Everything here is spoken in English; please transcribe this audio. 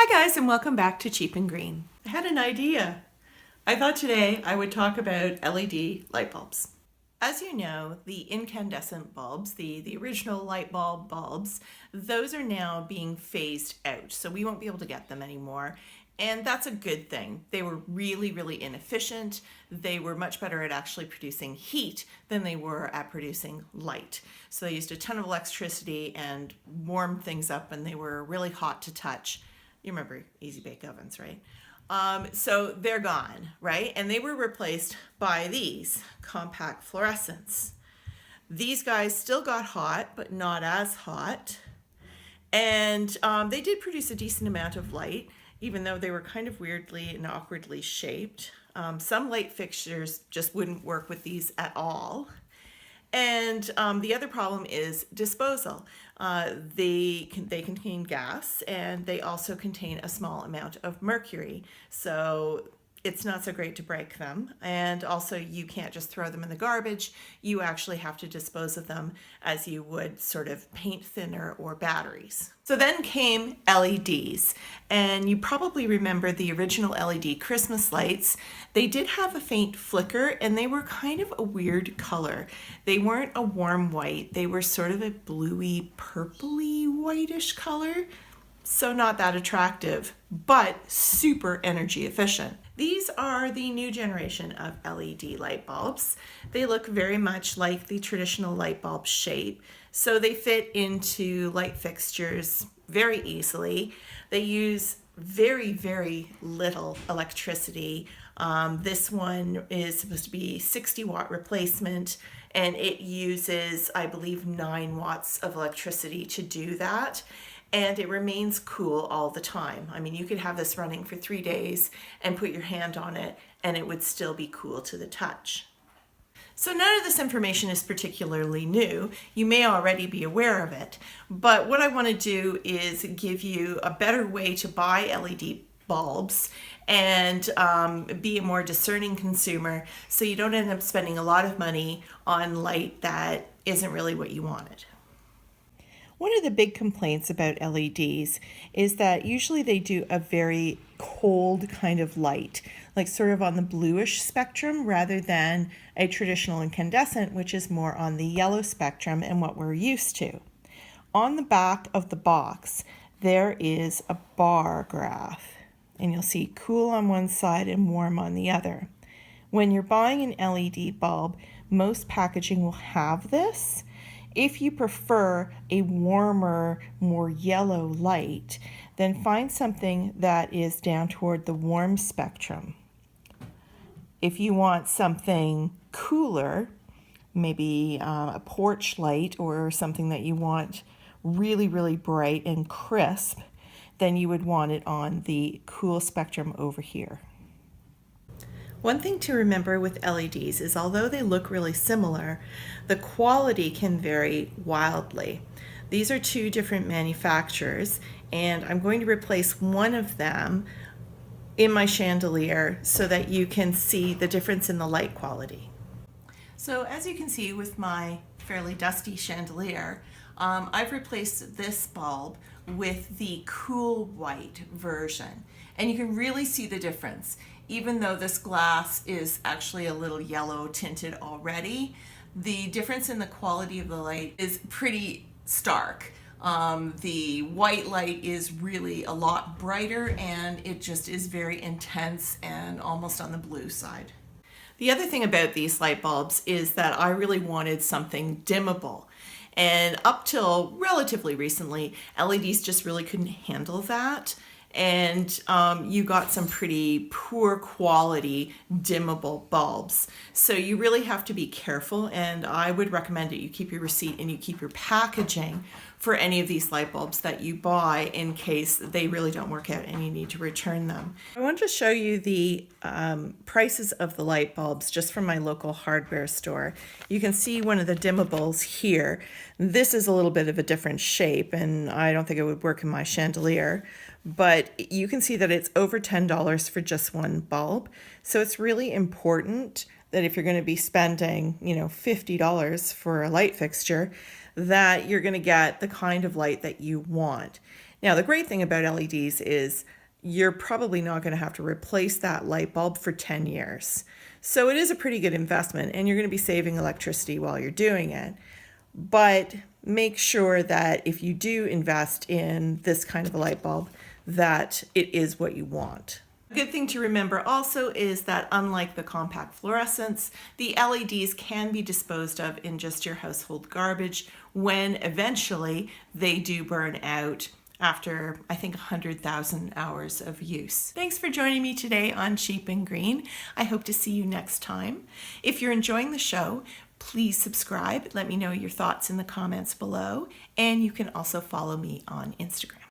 Hi guys, and welcome back to Cheap and Green. I had an idea. I thought today I would talk about LED light bulbs. As you know, the incandescent bulbs, the original light bulbs, those are now being phased out, so we won't be able to get them anymore. And that's a good thing. They were really inefficient. They were much better at actually producing heat than they were at producing light. So they used a ton of electricity and warmed things up, and they were really hot to touch. You remember easy bake ovens, right? So they're gone, right? And they were replaced by these compact fluorescents. These guys still got hot, but not as hot. And they did produce a decent amount of light, even though they were kind of weirdly and awkwardly shaped. Some light fixtures just wouldn't work with these at all. And the other problem is disposal. They contain gas, and they also contain a small amount of mercury. So it's not so great to break them. And also you can't just throw them in the garbage. You actually have to dispose of them as you would sort of paint thinner or batteries. So then came LEDs, and you probably remember the original LED Christmas lights. They did have a faint flicker, and they were kind of a weird color. They weren't a warm white. They were sort of a bluey, purpley, whitish color. So not that attractive, but super energy efficient. These are the new generation of LED light bulbs. They look very much like the traditional light bulb shape, so they fit into light fixtures very easily. They use very little electricity. This one is supposed to be 60-watt replacement, and it uses, I believe, 9 watts of electricity to do that. And it remains cool all the time. I mean, you could have this running for 3 days and put your hand on it, and it would still be cool to the touch. So none of this information is particularly new. You may already be aware of it, but what I want to do is give you a better way to buy LED bulbs and be a more discerning consumer, so you don't end up spending a lot of money on light that isn't really what you wanted. One of the big complaints about LEDs is that usually they do a very cold kind of light, like sort of on the bluish spectrum rather than a traditional incandescent, which is more on the yellow spectrum and what we're used to. On the back of the box, there is a bar graph, and you'll see cool on one side and warm on the other. When you're buying an LED bulb, most packaging will have this. If you prefer a warmer, more yellow light, then find something that is down toward the warm spectrum. If you want something cooler, maybe a porch light or something that you want really bright and crisp, then you would want it on the cool spectrum over here. One thing to remember with LEDs is although they look really similar, the quality can vary wildly. These are 2 different manufacturers, and I'm going to replace one of them in my chandelier so that you can see the difference in the light quality. So as you can see with my fairly dusty chandelier, I've replaced this bulb with the cool white version, and you can really see the difference. Even though this glass is actually a little yellow tinted already, the difference in the quality of the light is pretty stark. The white light is really a lot brighter, and it just is very intense and almost on the blue side. The other thing about these light bulbs is that I really wanted something dimmable. And up till relatively recently, LEDs just really couldn't handle that. And you got some pretty poor quality dimmable bulbs. So you really have to be careful, and I would recommend that you keep your receipt and you keep your packaging for any of these light bulbs that you buy in case they really don't work out and you need to return them. I want to show you the prices of the light bulbs just from my local hardware store. You can see one of the dimmables here. This is a little bit of a different shape, and I don't think it would work in my chandelier, but you can see that it's over $10 for just one bulb. So it's really important that if you're going to be spending, $50 for a light fixture, that you're going to get the kind of light that you want. Now, the great thing about LEDs is you're probably not going to have to replace that light bulb for 10 years. So it is a pretty good investment, and you're going to be saving electricity while you're doing it. But make sure that if you do invest in this kind of a light bulb, that it is what you want. A good thing to remember also is that unlike the compact fluorescents, the LEDs can be disposed of in just your household garbage when eventually they do burn out after, I think, 100,000 hours of use. Thanks for joining me today on Cheap and Green. I hope to see you next time. If you're enjoying the show, please subscribe. Let me know your thoughts in the comments below. And you can also follow me on Instagram.